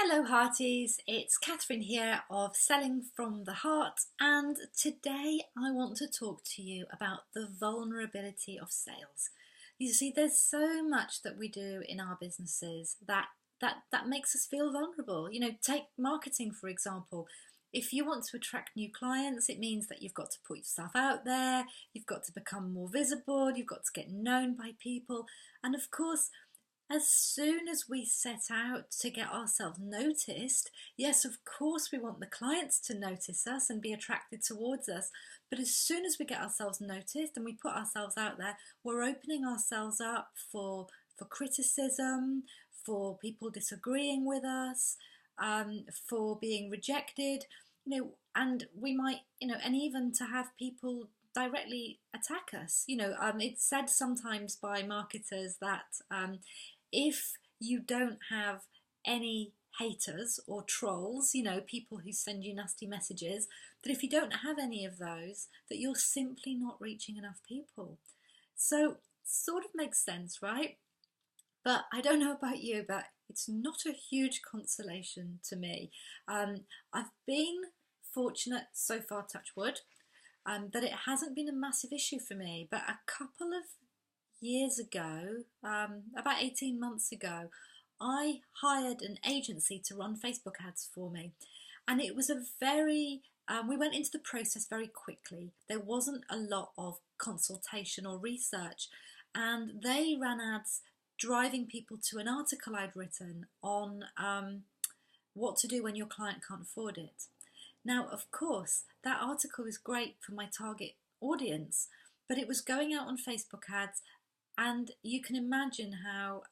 Hello Hearties, it's Catherine here of Selling from the Heart, and today I want to talk to you about the vulnerability of sales. You see, there's so much that we do in our businesses that makes us feel vulnerable. Take marketing for example. If you want to attract new clients, it means that you've got to put yourself out there, you've got to become more visible, you've got to get known by people, and of course, as soon as we set out to get ourselves noticed, yes, of course, we want the clients to notice us and be attracted towards us. But as soon as we get ourselves noticed and we put ourselves out there, we're opening ourselves up for criticism, for people disagreeing with us, for being rejected, and we might, and even to have people directly attack us. It's said sometimes by marketers that if you don't have any haters or trolls, people who send you nasty messages, that if you don't have any of those, that you're simply not reaching enough people. So, sort of makes sense, right? But I don't know about you, but it's not a huge consolation to me. I've been fortunate so far, touch wood, that it hasn't been a massive issue for me. But a couple of years ago, about 18 months ago, I hired an agency to run Facebook ads for me. And it was we went into the process very quickly. There wasn't a lot of consultation or research. And they ran ads driving people to an article I'd written on what to do when your client can't afford it. Now, of course, that article is great for my target audience, but it was going out on Facebook ads, and you can imagine how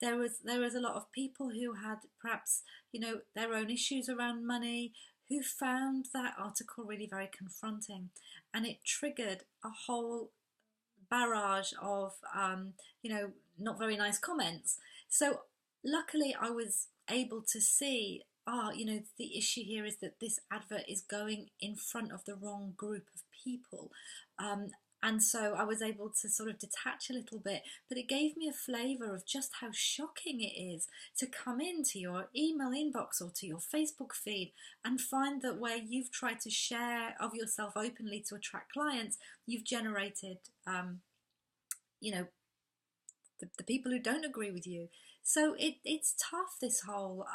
there was a lot of people who had perhaps their own issues around money, who found that article really very confronting, and it triggered a whole barrage of not very nice comments. So luckily I was able to see the issue here is that this advert is going in front of the wrong group of people, and so I was able to sort of detach a little bit, but it gave me a flavour of just how shocking it is to come into your email inbox or to your Facebook feed and find that where you've tried to share of yourself openly to attract clients, you've generated the people who don't agree with you. So it's tough, this whole,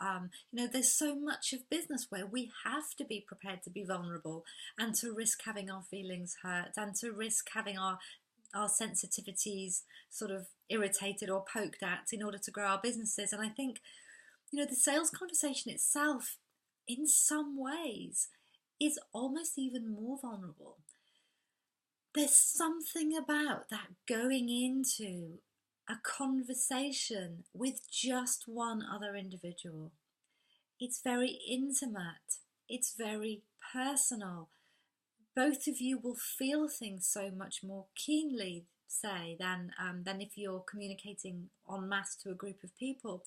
there's so much of business where we have to be prepared to be vulnerable and to risk having our feelings hurt and to risk having our sensitivities sort of irritated or poked at in order to grow our businesses. And I think, the sales conversation itself, in some ways, is almost even more vulnerable. There's something about that going into a conversation with just one other individual. It's very intimate, it's very personal. Both of you will feel things so much more keenly, say, than if you're communicating en masse to a group of people.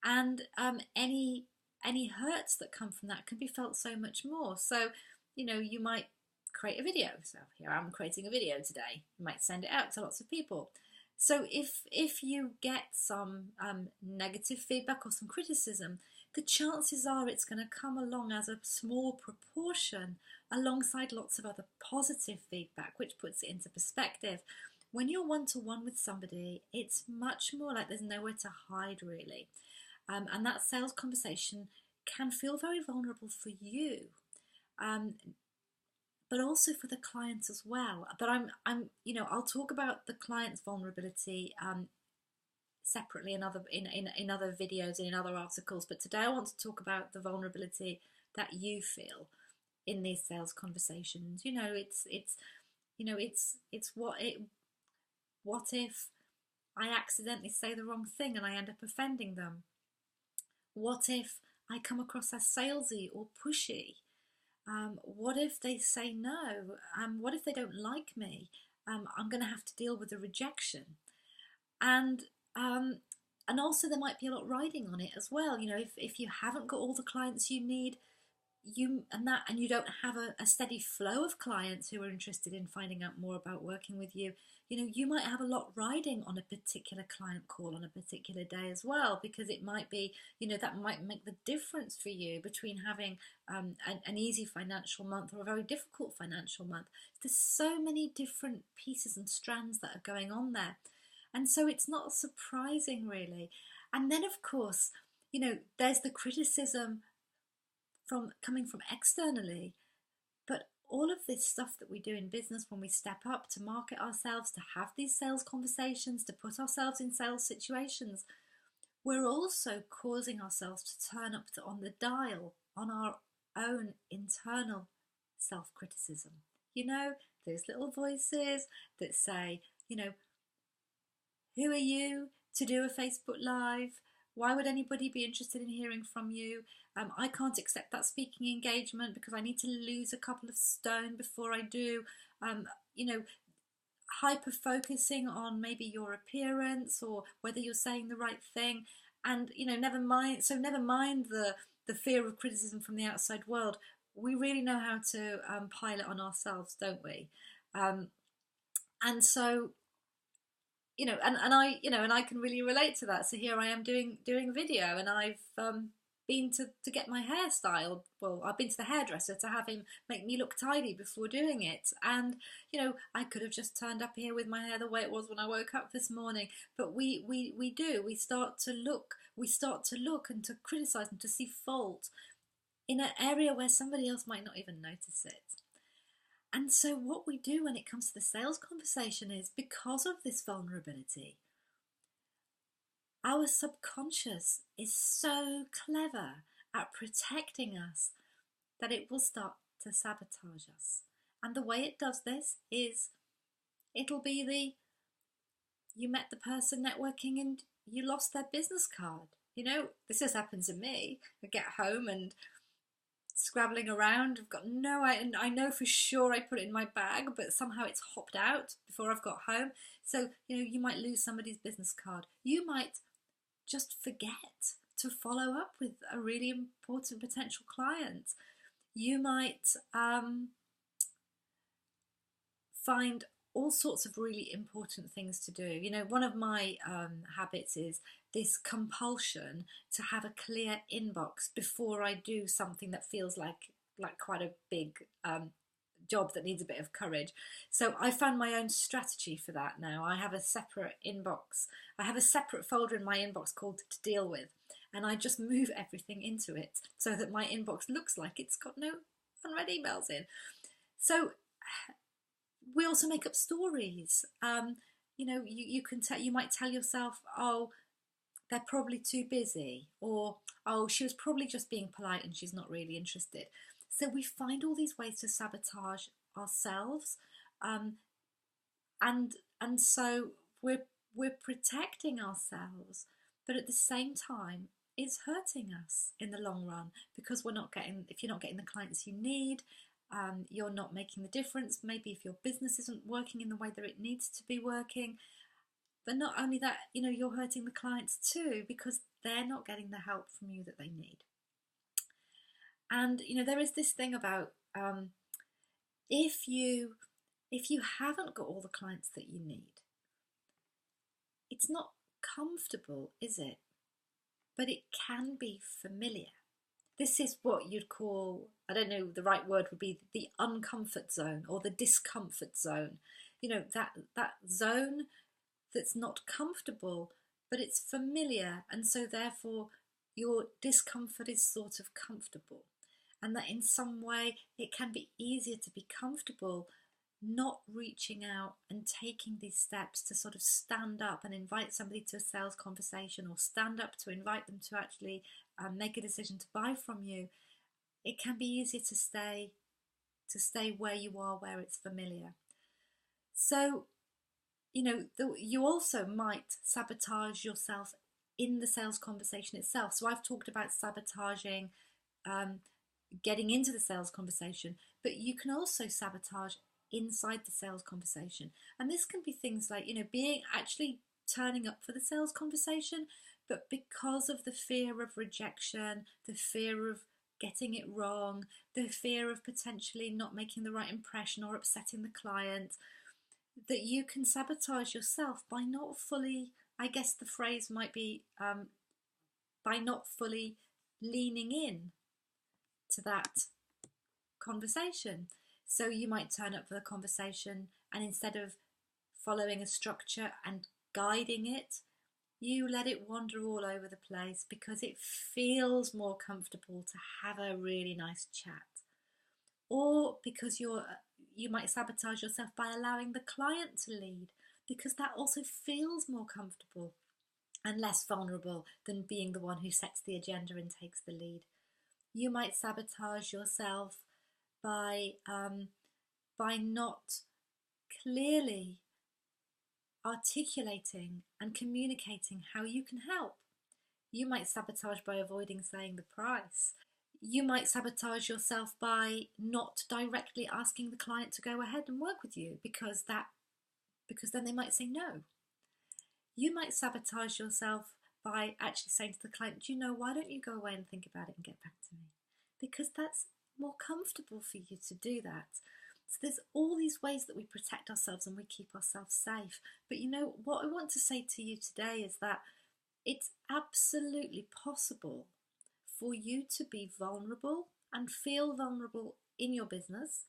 And any hurts that come from that can be felt so much more. So, you might create a video. So here I'm creating a video today. You might send it out to lots of people. So if you get some negative feedback or some criticism, the chances are it's going to come along as a small proportion alongside lots of other positive feedback, which puts it into perspective. When you're one-to-one with somebody, it's much more like there's nowhere to hide, really. And that sales conversation can feel very vulnerable for you. But also for the clients as well. But I'll talk about the client's vulnerability separately in other videos and in other articles. But today I want to talk about the vulnerability that you feel in these sales conversations. What if I accidentally say the wrong thing and I end up offending them? What if I come across as salesy or pushy? What if they say no? What if they don't like me? I'm going to have to deal with the rejection, and also there might be a lot riding on it as well. If you haven't got all the clients you need, and you don't have a steady flow of clients who are interested in finding out more about working with you, You might have a lot riding on a particular client call on a particular day as well, because it might be, that might make the difference for you between having an easy financial month or a very difficult financial month. There's so many different pieces and strands that are going on there. And so it's not surprising, really. And then, of course, there's the criticism coming from externally. But all of this stuff that we do in business, when we step up to market ourselves, to have these sales conversations, to put ourselves in sales situations, we're also causing ourselves to turn up on the dial on our own internal self-criticism. Those little voices that say, who are you to do a Facebook Live? Why would anybody be interested in hearing from you? I can't accept that speaking engagement because I need to lose a couple of stone before I do. Hyper focusing on maybe your appearance or whether you're saying the right thing. And, never mind the fear of criticism from the outside world. We really know how to pile it on ourselves, don't we? And so, and I can really relate to that. So here I am doing a video, and I've been to get my hair styled. Well, I've been to the hairdresser to have him make me look tidy before doing it. And I could have just turned up here with my hair the way it was when I woke up this morning. But we start to look and to criticize and to see fault in an area where somebody else might not even notice it. And so what we do when it comes to the sales conversation is, because of this vulnerability, our subconscious is so clever at protecting us that it will start to sabotage us. And the way it does this is, it'll be you met the person networking and you lost their business card. This has happened to me. I get home and scrabbling around, I've got I know for sure I put it in my bag, but somehow it's hopped out before I've got home. So you might lose somebody's business card. You might just forget to follow up with a really important potential client. You might find all sorts of really important things to do. One of my habits is this compulsion to have a clear inbox before I do something that feels like quite a big job that needs a bit of courage. So I found my own strategy for that now. I have a separate inbox. I have a separate folder in my inbox called To Deal With, and I just move everything into it so that my inbox looks like it's got no unread emails in. So we also make up stories. You might tell yourself, oh, they're probably too busy, or oh, she was probably just being polite and she's not really interested. So we find all these ways to sabotage ourselves, and so we're protecting ourselves, but at the same time it's hurting us in the long run, because if you're not getting the clients you need, you're not making the difference. Maybe if your business isn't working in the way that it needs to be working. But not only that, you're hurting the clients too, because they're not getting the help from you that they need. And there is this thing about if you haven't got all the clients that you need, it's not comfortable, is it? But it can be familiar. This is what you'd call, I don't know, the right word would be the uncomfort zone or the discomfort zone. That zone that's not comfortable, but it's familiar, and so therefore your discomfort is sort of comfortable, and that in some way it can be easier to be comfortable not reaching out and taking these steps to sort of stand up and invite somebody to a sales conversation, or stand up to invite them to actually make a decision to buy from you. It can be easier to stay where you are, where it's familiar. So you also might sabotage yourself in the sales conversation itself. So I've talked about sabotaging getting into the sales conversation, but you can also sabotage inside the sales conversation. And this can be things like, being actually turning up for the sales conversation, but because of the fear of rejection, the fear of getting it wrong, the fear of potentially not making the right impression or upsetting the client, that you can sabotage yourself by not fully, I guess the phrase might be, by not fully leaning in to that conversation. So you might turn up for the conversation, and instead of following a structure and guiding it, you let it wander all over the place because it feels more comfortable to have a really nice chat. Or because you might sabotage yourself by allowing the client to lead, because that also feels more comfortable and less vulnerable than being the one who sets the agenda and takes the lead. You might sabotage yourself by not clearly articulating and communicating how you can help. You might sabotage by avoiding saying the price. You might sabotage yourself by not directly asking the client to go ahead and work with you because then they might say no. You might sabotage yourself by actually saying to the client, do you know, why don't you go away and think about it and get back to me? Because that's more comfortable for you to do that. So there's all these ways that we protect ourselves and we keep ourselves safe. But you know, what I want to say to you today is that it's absolutely possible for you to be vulnerable and feel vulnerable in your business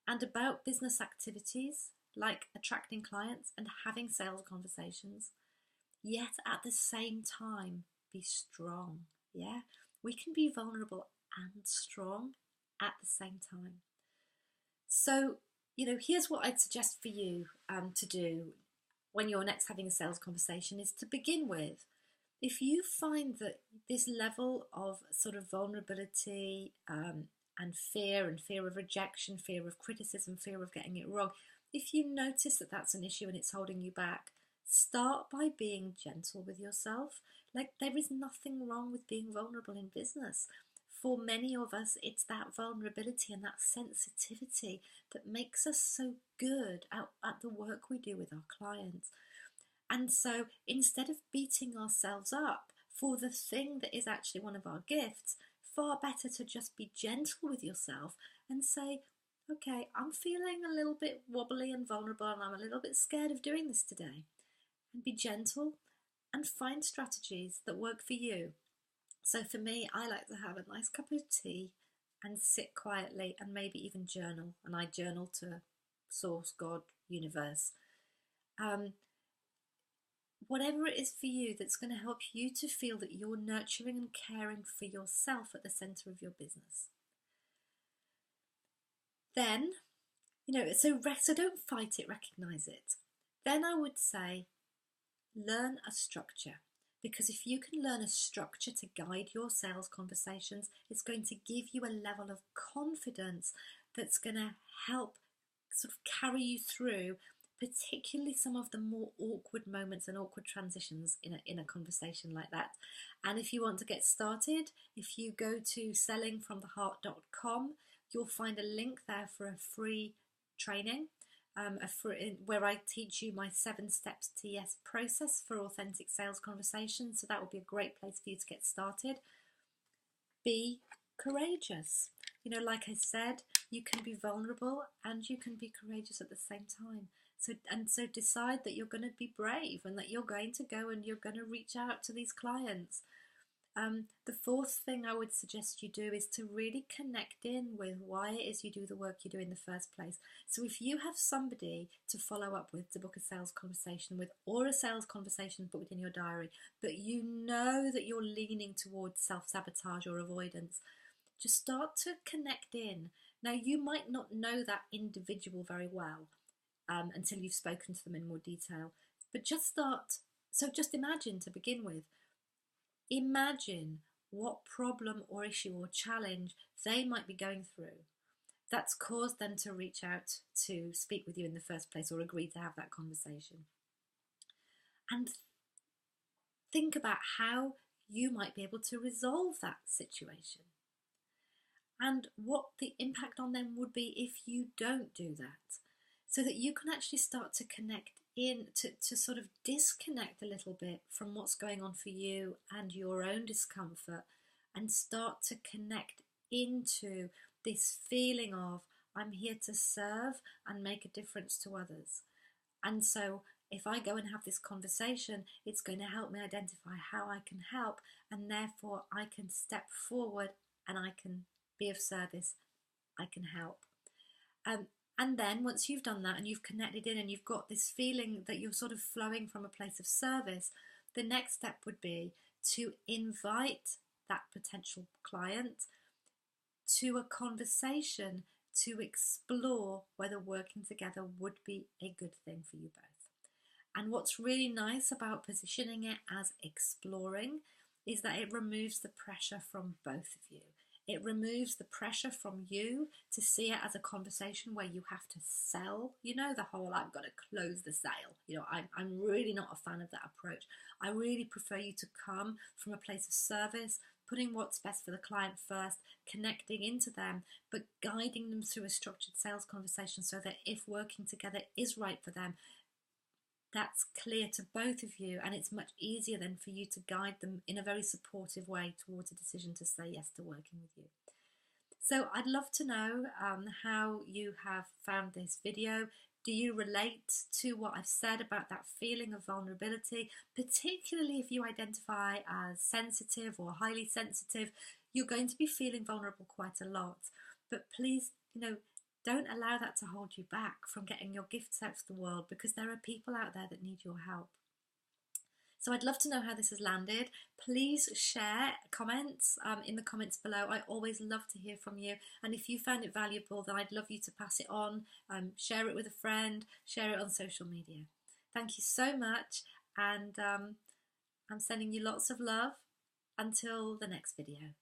and about business activities like attracting clients and having sales conversations, yet at the same time be strong. Yeah, we can be vulnerable and strong at the same time. So, you know, here's what I'd suggest for you to do when you're next having a sales conversation is to begin with, if you find that this level of sort of vulnerability and fear of rejection, fear of criticism, fear of getting it wrong, if you notice that that's an issue and it's holding you back, start by being gentle with yourself. Like, there is nothing wrong with being vulnerable in business. For many of us, it's that vulnerability and that sensitivity that makes us so good at the work we do with our clients. And so instead of beating ourselves up for the thing that is actually one of our gifts, far better to just be gentle with yourself and say, okay, I'm feeling a little bit wobbly and vulnerable and I'm a little bit scared of doing this today. And be gentle and find strategies that work for you. So for me, I like to have a nice cup of tea and sit quietly and maybe even journal. And I journal to source, God, universe. Whatever it is for you that's going to help you to feel that you're nurturing and caring for yourself at the center of your business. Then, you know, so don't fight it, recognize it. Then I would say, learn a structure. Because if you can learn a structure to guide your sales conversations, it's going to give you a level of confidence that's going to help sort of carry you through, particularly some of the more awkward moments and awkward transitions in a conversation like that. And if you want to get started, if you go to sellingfromtheheart.com, you'll find a link there for a free training where I teach you my 7 steps to yes process for authentic sales conversations. So that will be a great place for you to get started. Be courageous. You know, like I said, you can be vulnerable and you can be courageous at the same time. So decide that you're going to be brave and that you're going to go and you're going to reach out to these clients. The fourth thing I would suggest you do is to really connect in with why it is you do the work you do in the first place. So if you have somebody to follow up with, to book a sales conversation with, or a sales conversation booked in your diary, but you know that you're leaning towards self-sabotage or avoidance, just start to connect in. Now, you might not know that individual very well until you've spoken to them in more detail, but just imagine, to begin with, imagine what problem or issue or challenge they might be going through that's caused them to reach out to speak with you in the first place or agree to have that conversation. And think about how you might be able to resolve that situation and what the impact on them would be if you don't do that, so that you can actually start to connect in, to sort of disconnect a little bit from what's going on for you and your own discomfort, and start to connect into this feeling of, I'm here to serve and make a difference to others. And so if I go and have this conversation, it's going to help me identify how I can help, and therefore I can step forward and I can be of service, I can help. And then once you've done that and you've connected in and you've got this feeling that you're sort of flowing from a place of service, the next step would be to invite that potential client to a conversation to explore whether working together would be a good thing for you both. And what's really nice about positioning it as exploring is that it removes the pressure from both of you. It removes the pressure from you to see it as a conversation where you have to sell, you know, the whole I've got to close the sale. You know, I'm really not a fan of that approach. I really prefer you to come from a place of service, putting what's best for the client first, connecting into them, but guiding them through a structured sales conversation so that if working together is right for them, that's clear to both of you, and it's much easier then for you to guide them in a very supportive way towards a decision to say yes to working with you. So I'd love to know how you have found this video. Do you relate to what I've said about that feeling of vulnerability, particularly if you identify as sensitive or highly sensitive? You're going to be feeling vulnerable quite a lot, but please, don't allow that to hold you back from getting your gifts out to the world, because there are people out there that need your help. So I'd love to know how this has landed. Please share comments in the comments below. I always love to hear from you. And if you found it valuable, then I'd love you to pass it on, share it with a friend, share it on social media. Thank you so much. And I'm sending you lots of love. Until the next video.